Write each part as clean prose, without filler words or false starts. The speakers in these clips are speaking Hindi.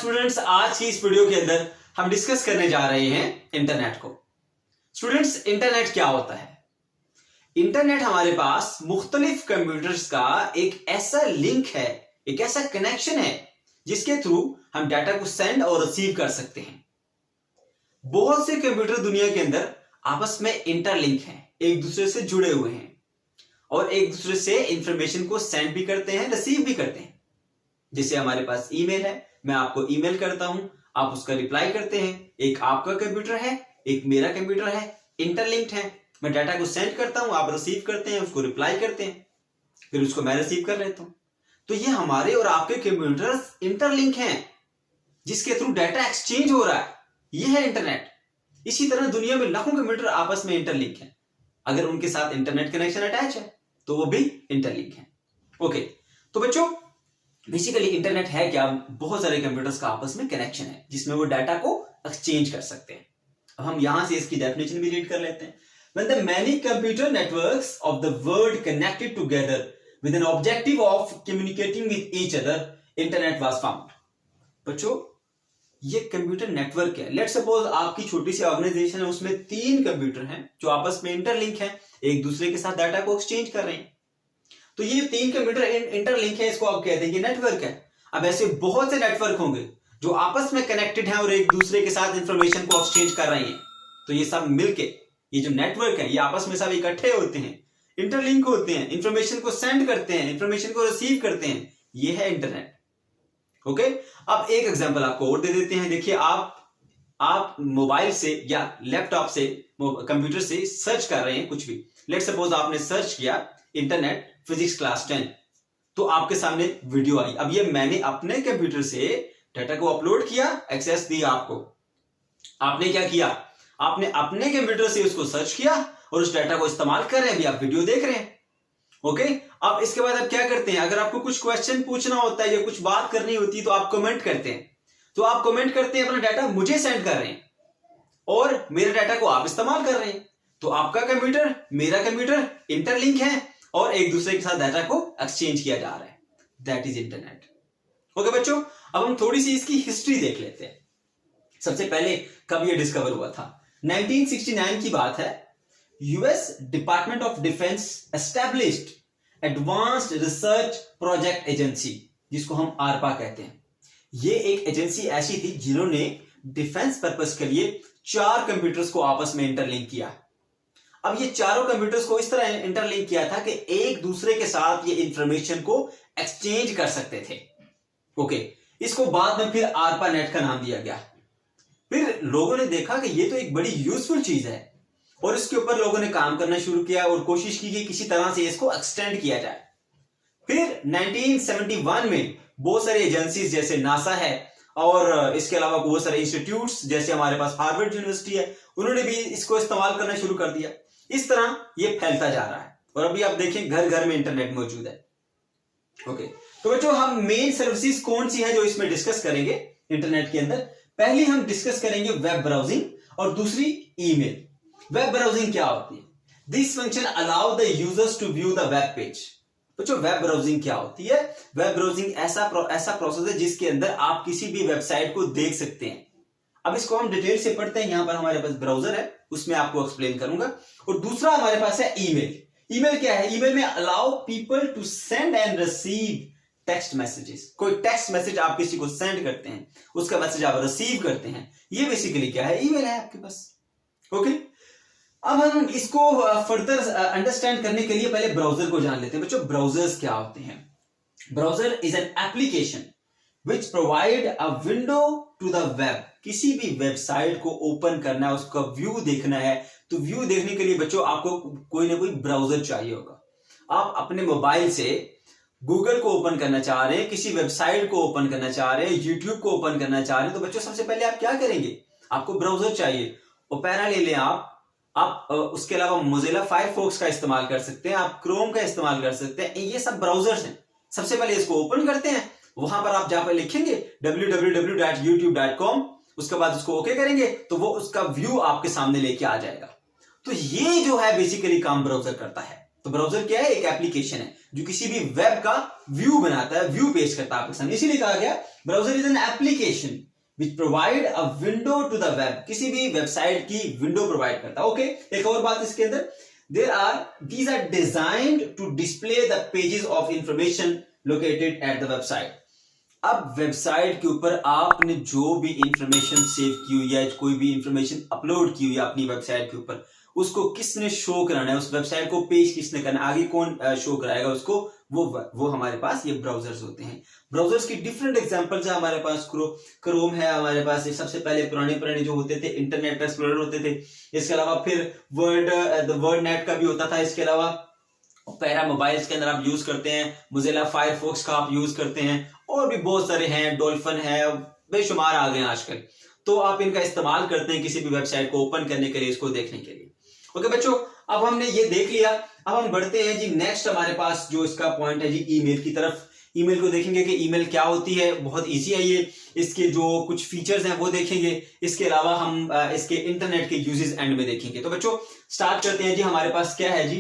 स्टूडेंट्स, आज की इस वीडियो के अंदर हम डिस्कस करने जा रहे हैं इंटरनेट को। स्टूडेंट्स, इंटरनेट क्या होता है? इंटरनेट हमारे पास मुख्तलिफ कंप्यूटर्स का एक ऐसा लिंक है, एक ऐसा कनेक्शन है जिसके थ्रू हम डाटा को सेंड और रिसीव कर सकते हैं। बहुत से कंप्यूटर दुनिया के अंदर आपस में इंटरलिंक हैं, एक दूसरे से जुड़े हुए हैं और एक दूसरे से इंफॉर्मेशन को सेंड भी करते हैं, रिसीव भी करते हैं। जैसे हमारे पास ईमेल है, मैं आपको ईमेल करता हूं, आप उसका रिप्लाई करते हैं। एक आपका कंप्यूटर है, एक मेरा कंप्यूटर है, इंटरलिंक्ड है। मैं डाटा को सेंड करता हूं, आप रिसीव करते हैं, उसको रिप्लाई करते हैं, फिर उसको मैं रिसीव कर लेता हूं। तो ये हमारे और आपके कंप्यूटर्स इंटरलिंक हैं जिसके थ्रू डाटा एक्सचेंज हो रहा है। ये है इंटरनेट। इसी तरह दुनिया में लाखों कंप्यूटर आपस में इंटरलिंक हैं। अगर उनके साथ इंटरनेट कनेक्शन अटैच है तो वो भी इंटरलिंक है। ओके, तो बच्चों बेसिकली इंटरनेट है क्या? बहुत सारे कंप्यूटर्स का आपस में कनेक्शन है जिसमें वो डाटा को एक्सचेंज कर सकते हैं। अब हम यहां से इसकी डेफिनेशन भी रीड कर लेते हैं। When the many computer networks of the world connected together with an objective of communicating with each other, internet was found. बच्चों, ये कंप्यूटर नेटवर्क है। लेट्स सपोज आपकी छोटी सी ऑर्गेनाइजेशन है, उसमें 3 कंप्यूटर हैं जो आपस में इंटरलिंक हैं, एक दूसरे के साथ डाटा को एक्सचेंज कर रहे हैं। तो ये 3 कंप्यूटर इंटरलिंक है, इसको आप कहते हैं कि नेटवर्क है। अब ऐसे बहुत से नेटवर्क होंगे जो आपस में कनेक्टेड हैं और एक दूसरे के साथ इंफॉर्मेशन को एक्सचेंज कर रहे हैं। तो ये सब मिलके ये जो नेटवर्क है, ये आपस में सब इकट्ठे होते हैं, इंटरलिंक होते हैं, इंफॉर्मेशन को सेंड करते हैं, इंफॉर्मेशन को रिसीव करते हैं। ये है इंटरनेट। ओके, अब एक एग्जांपल आपको और दे देते हैं। देखिए, आप मोबाइल से या लैपटॉप से, कंप्यूटर से सर्च कर रहे हैं कुछ भी। लेट्स सपोज आपने सर्च किया इंटरनेट फिजिक्स क्लास 10, तो आपके सामने वीडियो आई। अब ये मैंने अपने कंप्यूटर से डाटा को अपलोड किया, एक्सेस दिया आपको। आपने क्या किया? आपने अपने कंप्यूटर से उसको सर्च किया और उस डाटा को इस्तेमाल कर रहे हैं। अभी आप वीडियो देख रहे हैं। ओके, अब इसके बाद आप क्या करते हैं? अगर आपको कुछ क्वेश्चन पूछना होता है या कुछ बात करनी होती है तो आप कमेंट करते हैं। तो आप कमेंट करते हैं, अपना डाटा मुझे सेंड कर रहे हैं और मेरे डाटा को आप इस्तेमाल कर रहे हैं। तो आपका कंप्यूटर, मेरा कंप्यूटर इंटरलिंक है और एक दूसरे के साथ डाटा को एक्सचेंज किया जा रहा है। That is internet. ओके बच्चों, अब हम थोड़ी सी इसकी हिस्ट्री देख लेते हैं। सबसे पहले कब ये डिस्कवर हुआ था? 1969 की बात है। US department of defence established advanced research project agency, जिसको हम आरपा कहते हैं। ये एक एजेंसी ऐसी थी जिन्होंने डिफेंस पर्पस के लिए 4 कंप्यूटर्स को आपस में इंटरलिंक किया। अब ये चारों कंप्यूटर्स को इस तरह इंटरलिंक किया था कि एक दूसरे के साथ ये इंफॉर्मेशन को एक्सचेंज कर सकते थे। ओके, इसको बाद में फिर आरपा नेट का नाम दिया गया। फिर लोगों ने देखा कि ये तो एक बड़ी यूजफुल चीज है और इसके ऊपर लोगों ने काम करना शुरू किया और कोशिश की कि किसी तरह से इसको एक्सटेंड किया जाए। फिर 1971 में बहुत सारी एजेंसीज जैसे नासा है और इसके अलावा बहुत सारे इंस्टीट्यूट्स जैसे हमारे पास हार्वर्ड यूनिवर्सिटी है, उन्होंने भी इसको इस्तेमाल करना शुरू कर दिया। इस तरह ये फैलता जा रहा है और अभी आप देखें घर घर में इंटरनेट मौजूद है। ओके, तो बच्चों हम मेन सर्विसेज कौन सी है जो इसमें डिस्कस करेंगे इंटरनेट के अंदर? पहली हम डिस्कस करेंगे वेब ब्राउजिंग और दूसरी ईमेल। वेब ब्राउजिंग क्या होती है? This function allow the users to view the web page. बच्चों, वेब ब्राउजिंग क्या होती है? वेब ब्राउजिंग ऐसा प्रोसेस है जिसके अंदर आप किसी भी वेबसाइट को देख सकते हैं। अब इसको हम डिटेल से पढ़ते हैं। यहां पर हमारे पास ब्राउजर है, उसमें आपको एक्सप्लेन करूंगा। और दूसरा हमारे पास है ईमेल। ईमेल क्या है? ईमेल में allow people to send and receive text messages. कोई टेक्स्ट मैसेज आप किसी को सेंड करते हैं, उसका मैसेज आप रिसीव करते हैं। ये बेसिकली क्या है? ईमेल है आपके पास। ओके, अब हम इसको फर्दर अंडरस्टैंड करने के लिए पहले ब्राउजर को जान लेते हैं। बच्चों, ब्राउजर्स क्या होते हैं? Browser is an application which provide a window to the web. किसी भी वेबसाइट को ओपन करना है, उसका व्यू देखना है, तो व्यू देखने के लिए बच्चों आपको कोई ना कोई ब्राउजर चाहिए होगा। आप अपने मोबाइल से गूगल को ओपन करना चाह रहे हैं, किसी वेबसाइट को ओपन करना चाह रहे हैं, यूट्यूब को ओपन करना चाह रहे हैं, तो बच्चों सबसे पहले आप क्या करेंगे? आपको ब्राउजर चाहिए। ओपेरा ले लें आप उसके अलावा मोजिला फायरफॉक्स का इस्तेमाल कर सकते हैं, आप क्रोम का इस्तेमाल कर सकते हैं। ये सब ब्राउजर्स हैं। सबसे पहले इसको ओपन करते हैं, वहां पर आप जहां पर लिखेंगे www.youtube.com, उसके बाद उसको ओके करेंगे तो वो उसका व्यू आपके सामने लेके आ जाएगा। तो ये जो है बेसिकली काम ब्राउजर करता है। तो ब्राउजर क्या है? एक एप्लीकेशन है जो किसी भी वेब का व्यू बनाता है, व्यू पेश करता है आपके सामने। इसीलिए कहा गया browser is an application which provide a window to the web, किसी भी वेबसाइट की विंडो प्रोवाइड करता है। ओके, एक और बात इसके अंदर, these are designed to display the pages of information located at the website। अब वेबसाइट के ऊपर आपने जो भी इंफॉर्मेशन सेव की हुई है, कोई भी इंफॉर्मेशन अपलोड की हुई है अपनी वेबसाइट के ऊपर, उसको किसने शो कराना है, उस वेबसाइट को पेज किसने करना है, आगे कौन शो कराएगा उसको, वो हमारे पास ये ब्राउजर्स होते हैं। ब्राउजर्स की डिफरेंट एग्जांपल्स है हमारे पास। क्रोम है हमारे पास, सबसे पहले पुराने जो होते थे इंटरनेट एक्सप्लोरर होते थे। इसके अलावा फिर वर्ड नेट का भी होता था। इसके अलावा पैरा मोबाइल्स के अंदर आप यूज करते हैं, मोजिला फायरफॉक्स का आप यूज करते हैं, और भी बहुत सारे हैं, डॉल्फिन है, बेशुमार आ गए हैं आजकल। तो आप इनका इस्तेमाल करते हैं किसी भी वेबसाइट को ओपन करने के लिए, इसको देखने के लिए। ओके बच्चों, अब हमने ये देख लिया। अब हम बढ़ते हैं जी नेक्स्ट हमारे पास जो इसका पॉइंट है जी ईमेल की तरफ। ईमेल को देखेंगे कि ईमेल क्या होती है, बहुत इजी है ये। इसके जो कुछ फीचर्स हैं वो देखेंगे। इसके अलावा हम इसके इंटरनेट के यूजेस एंड में देखेंगे। तो बच्चों स्टार्ट करते हैं जी। हमारे पास क्या है जी?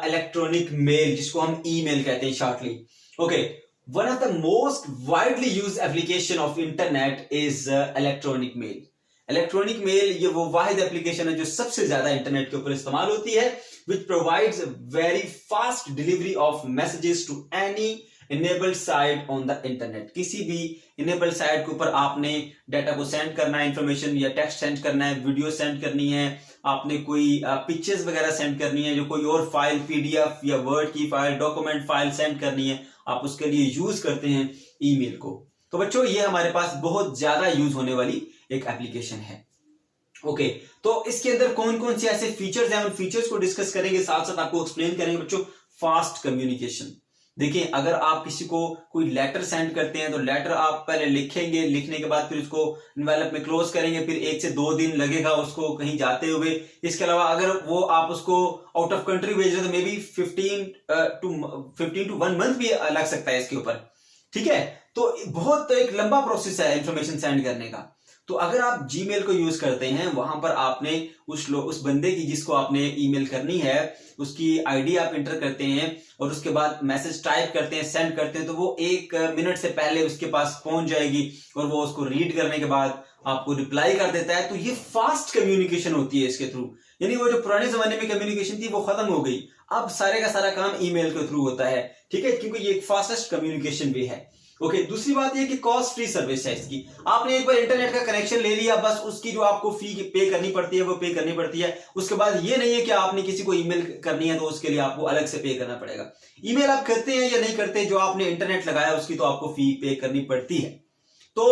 इलेक्ट्रॉनिक मेल, जिसको हम ईमेल कहते हैं shortly. Okay, one of the most widely used application of internet is electronic mail. Electronic mail ये वो वाहिद एप्लीकेशन है जो सबसे ज्यादा इंटरनेट के ऊपर इस्तेमाल होती है, which provides very fast delivery of messages to any enabled site on the internet. किसी भी इनेबल्ड साइट के ऊपर आपने डाटा को सेंड करना है, इंफॉर्मेशन या टेक्स्ट सेंड करना है, वीडियो सेंड करनी है, आपने कोई पिक्चर्स वगैरह सेंड करनी है, जो कोई और फाइल पीडीएफ या वर्ड की फाइल, डॉक्यूमेंट फाइल सेंड करनी है, आप उसके लिए यूज करते हैं ईमेल को। तो बच्चों ये हमारे पास बहुत ज्यादा यूज होने वाली एक एप्लीकेशन है। ओके, तो इसके अंदर कौन कौन से ऐसे फीचर्स हैं, उन फीचर्स को डिस्कस करेंगे, साथ साथ आपको एक्सप्लेन करेंगे। बच्चों फास्ट कम्युनिकेशन देखिए, अगर आप किसी को कोई लेटर सेंड करते हैं तो लेटर आप पहले लिखेंगे, लिखने के बाद फिर उसको एनवेलप में क्लोज करेंगे, फिर 1 से 2 दिन लगेगा उसको कहीं जाते हुए। इसके अलावा अगर वो आप उसको आउट ऑफ कंट्री भेज रहे हो तो मे बी 15 to 1 मंथ भी लग सकता है इसके ऊपर। ठीक है, तो बहुत एक लंबा प्रोसेस है इंफॉर्मेशन सेंड करने का। तो अगर आप जीमेल को यूज करते हैं, वहां पर आपने उस बंदे की जिसको आपने ईमेल करनी है उसकी आईडी आप इंटर करते हैं और उसके बाद मैसेज टाइप करते हैं, सेंड करते हैं, तो वो 1 मिनट से पहले उसके पास पहुंच जाएगी और वो उसको रीड करने के बाद आपको रिप्लाई कर देता है। तो ये फास्ट कम्युनिकेशन होती है इसके थ्रू। यानी वो जो पुराने जमाने में कम्युनिकेशन थी वो खत्म हो गई, अब सारे का सारा काम ईमेल के थ्रू होता है। ठीक है, क्योंकि ये एक फास्टेस्ट कम्युनिकेशन भी है। ओके, दूसरी बात ये कि कॉस्ट फ्री सर्विस है इसकी। आपने एक बार इंटरनेट का कनेक्शन ले लिया, बस उसकी जो आपको फी पे करनी पड़ती है वो पे करनी पड़ती है। उसके बाद ये नहीं है कि आपने किसी को ईमेल करनी है तो उसके लिए आपको अलग से पे करना पड़ेगा। ईमेल आप करते हैं या नहीं करते, जो आपने इंटरनेट लगाया उसकी तो आपको फी पे करनी पड़ती है। तो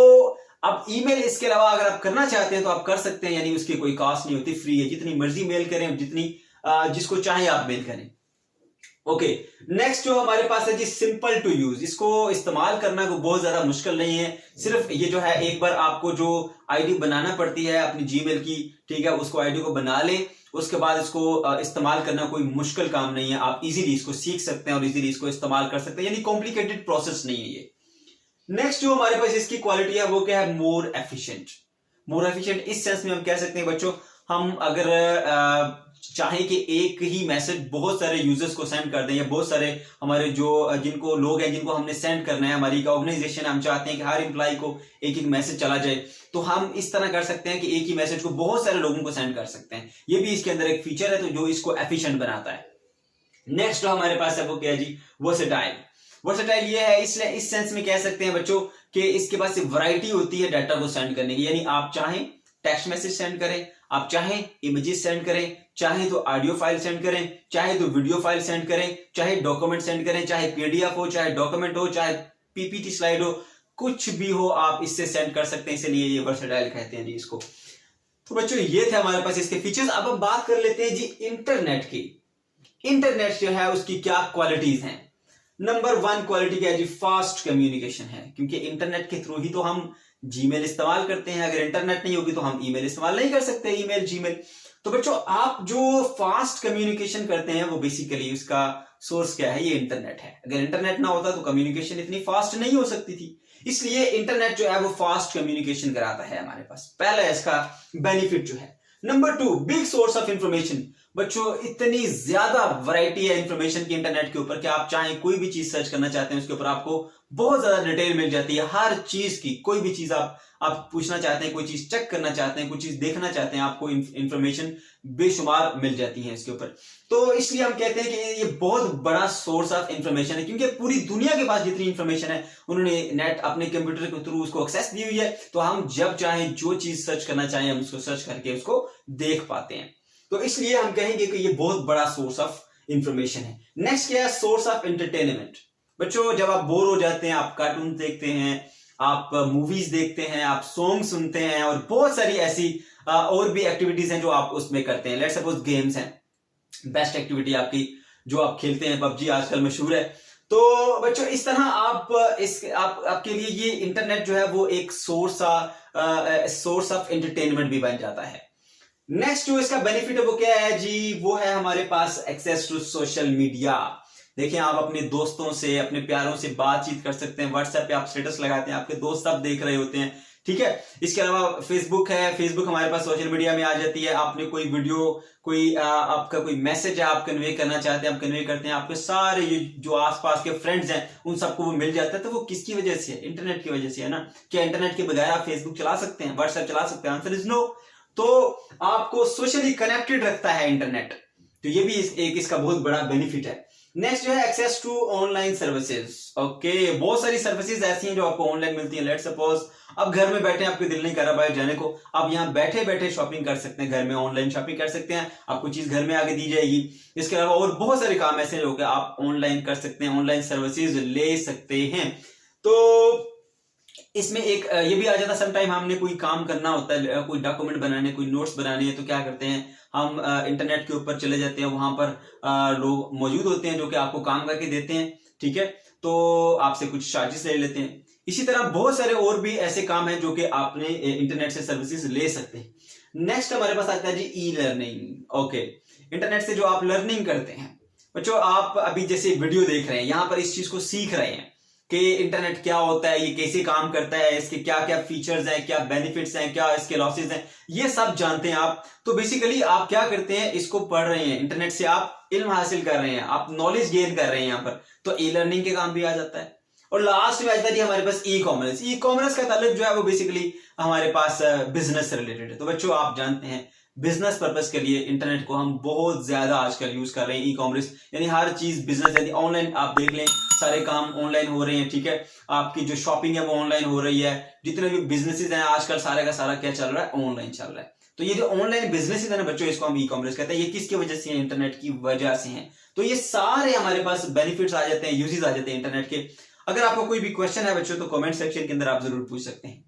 अब ईमेल इसके अलावा अगर आप करना चाहते हैं तो आप कर सकते हैं, यानी उसकी कोई कॉस्ट नहीं होती, फ्री है। जितनी मर्जी मेल करें, जिसको चाहे आप मेल करें। ओके, नेक्स्ट जो हमारे पास है जी सिंपल टू यूज। इसको इस्तेमाल करना को बहुत ज्यादा मुश्किल नहीं है। सिर्फ ये जो है एक बार आपको जो आईडी बनाना पड़ती है अपनी जीमेल की, ठीक है, उसको आईडी को बना ले, उसके बाद इसको इस्तेमाल करना कोई मुश्किल काम नहीं है। आप इजीली इसको सीख सकते हैं और इजीली इसको इस्तेमाल कर सकते हैं, यानी कॉम्प्लिकेटेड प्रोसेस नहीं है ये। नेक्स्ट जो हमारे पास इसकी क्वालिटी है वो क्या है? More efficient. मोर एफिशिएंट इस सेंस में हम कह सकते हैं बच्चों, हम अगर चाहे कि एक ही मैसेज बहुत सारे यूजर्स को सेंड कर दें, या बहुत सारे हमारे जिनको लोग हैं जिनको हमने सेंड करना है, हमारी ऑर्गेनाइजेशन, हम चाहते हैं कि हर एम्प्लॉय को एक एक मैसेज चला जाए, तो हम इस तरह कर सकते हैं कि एक ही मैसेज को बहुत सारे लोगों को सेंड कर सकते हैं। ये भी इसके अंदर एक फीचर है तो जो इसको एफिशिएंट बनाता है। नेक्स्ट जो हमारे पास है वो क्या है जी? वर्सेटाइल। वर्सेटाइल ये है इसलिए इस सेंस में कह सकते हैं बच्चों कि इसके पास वैरायटी होती है डाटा को सेंड करने की। यानी आप चाहें टेक्स्ट मैसेज सेंड करें, आप चाहें इमेजेस सेंड करें, चाहे तो ऑडियो फाइल सेंड करें, चाहे तो वीडियो फाइल सेंड करें, चाहे डॉक्यूमेंट सेंड करें, चाहे पीडीएफ हो, चाहे डॉक्यूमेंट हो, चाहे पीपीटी स्लाइड हो, कुछ भी हो आप इससे सेंड कर सकते हैं। इसलिए ये वर्सेटाइल कहते हैं जी इसको। तो बच्चों ये थे हमारे पास इसके फीचर्स। अब हम बात कर लेते हैं जी इंटरनेट की। इंटरनेट जो है उसकी क्या क्वालिटीज हैं? नंबर 1 क्वालिटी क्या है जी? फास्ट कम्युनिकेशन है, क्योंकि इंटरनेट के थ्रू ही तो हम जीमेल इस्तेमाल करते हैं। अगर इंटरनेट नहीं होगी तो हम ईमेल इस्तेमाल नहीं कर सकते, ईमेल जीमेल। तो बच्चों आप जो फास्ट कम्युनिकेशन करते हैं वो बेसिकली उसका सोर्स क्या है? ये इंटरनेट है। अगर इंटरनेट ना होता तो कम्युनिकेशन इतनी फास्ट नहीं हो सकती थी। इसलिए इंटरनेट जो है वो फास्ट कम्युनिकेशन कराता है हमारे पास। पहला इसका बेनिफिट जो है। Number 2, big source of information. बच्चों इतनी ज्यादा वैरायटी है इंफॉर्मेशन की इंटरनेट के ऊपर कि आप चाहें कोई भी चीज सर्च करना चाहते हैं उसके ऊपर आपको बहुत ज्यादा डिटेल मिल जाती है। हर चीज की कोई भी चीज आप पूछना चाहते हैं, कोई चीज चेक करना चाहते हैं, कोई चीज देखना चाहते हैं, आपको इंफॉर्मेशन बेशुमार मिल जाती है इसके ऊपर। तो इसलिए हम कहते हैं कि ये बहुत बड़ा सोर्स ऑफ इंफॉर्मेशन है, क्योंकि पूरी दुनिया के पास जितनी इंफॉर्मेशन है उन्होंने नेट अपने कंप्यूटर के थ्रू उसको एक्सेस दी हुई है। तो हम जब चाहें जो चीज सर्च करना चाहें हम उसको सर्च करके उसको देख पाते हैं। तो इसलिए हम कहेंगे कि ये बहुत बड़ा सोर्स ऑफ इंफॉर्मेशन है। नेक्स्ट क्या है? Source of entertainment. बच्चों जब आप बोर हो जाते हैं, आप कार्टून देखते हैं, आप मूवीज देखते हैं, आप सॉन्ग सुनते हैं और बहुत सारी ऐसी और भी एक्टिविटीज हैं जो आप उसमें करते हैं। लेट्स सपोज गेम्स हैं, बेस्ट एक्टिविटी आपकी जो आप खेलते हैं, पबजी आजकल मशहूर है। तो बच्चों इस तरह आपके लिए ये इंटरनेट जो है वो एक सोर्स ऑफ एंटरटेनमेंट भी बन जाता है। नेक्स्ट जो इसका बेनिफिट है वो क्या है जी? वो है हमारे पास एक्सेस टू सोशल मीडिया। देखिए आप अपने दोस्तों से, अपने प्यारों से बातचीत कर सकते हैं। व्हाट्सएप पे आप स्टेटस लगाते हैं, आपके दोस्त सब देख रहे होते हैं, ठीक है। इसके अलावा फेसबुक है, फेसबुक हमारे पास सोशल मीडिया में आ जाती है। आपने कोई वीडियो, कोई आपका कोई मैसेज है आप कन्वे करना चाहते हैं, आप कन्वे करते हैं, आपके सारे ये जो आसपास के फ्रेंड्स हैं उन सबको वो मिल जाता है। तो वो किसकी वजह से है? इंटरनेट की वजह से है ना। क्या इंटरनेट के बगैर आप फेसबुक चला सकते हैं, व्हाट्सएप चला सकते हैं? Answer is no. तो आपको सोशली कनेक्टेड रखता है इंटरनेट, तो ये भी एक इसका बहुत बड़ा बेनिफिट है। नेक्स्ट जो है access to online services. Okay, बहुत सारी सर्विसेज ऐसी हैं जो आपको ऑनलाइन मिलती हैं। लेट्स सपोज अब घर में बैठे आपको दिल नहीं कर रहा बाहर जाने को, आप यहाँ बैठे बैठे शॉपिंग कर सकते हैं, घर में ऑनलाइन शॉपिंग कर सकते हैं, आपको चीज घर में आके दी जाएगी। इसके अलावा और बहुत सारे काम ऐसे जो कि आप ऑनलाइन कर सकते हैं, ऑनलाइन सर्विसेज ले सकते हैं। तो इसमें एक ये भी आ जाता है, समटाइम हमने कोई काम करना होता है, कोई डॉक्यूमेंट बनाने, कोई नोट्स बनाने हैं, तो क्या करते हैं हम इंटरनेट के ऊपर चले जाते हैं। वहां पर लोग मौजूद होते हैं जो कि आपको काम करके देते हैं, ठीक है। तो आपसे कुछ चार्जेस ले लेते हैं। इसी तरह बहुत सारे और भी ऐसे काम हैं जो कि आपने इंटरनेट से सर्विसेज ले सकते हैं। नेक्स्ट हमारे पास आता है जी ई लर्निंग। ओके, इंटरनेट से जो आप लर्निंग करते हैं बच्चों, आप अभी जैसे वीडियो देख रहे हैं, यहां पर इस चीज को सीख रहे हैं कि इंटरनेट क्या होता है, ये कैसे काम करता है, इसके क्या क्या फीचर्स हैं, क्या बेनिफिट्स हैं, क्या इसके लॉसेस हैं, ये सब जानते हैं आप। तो बेसिकली आप क्या करते हैं, इसको पढ़ रहे हैं, इंटरनेट से आप इल्म हासिल कर रहे हैं, आप नॉलेज गेन कर रहे हैं यहाँ पर। तो ई लर्निंग के काम भी आ जाता है। और लास्ट में आता है हमारे पास ई कॉमर्स। ई कॉमर्स का ताल्लुक जो है वो बेसिकली हमारे पास बिजनेस से रिलेटेड है। तो बच्चों आप जानते हैं बिजनेस पर्पस के लिए इंटरनेट को हम बहुत ज्यादा आजकल यूज कर रहे हैं। ई कॉमर्स यानी हर चीज बिजनेस, यानी ऑनलाइन आप देख लें, सारे काम ऑनलाइन हो रहे हैं, ठीक है। आपकी जो शॉपिंग है वो ऑनलाइन हो रही है। जितने भी बिजनेसेस हैं आजकल सारे का सारा क्या चल रहा है? ऑनलाइन चल रहा है। तो ये जो ऑनलाइन बिजनेसेस है ना बच्चों, इसको हम ई कॉमर्स कहते हैं। ये किसकी वजह से है? इंटरनेट की वजह से है। तो ये सारे हमारे पास बेनिफिट्स आ जाते हैं, यूजेस आ जाते हैं इंटरनेट के। अगर आपको कोई भी क्वेश्चन है बच्चों तो कमेंट सेक्शन के अंदर आप जरूर पूछ सकते हैं।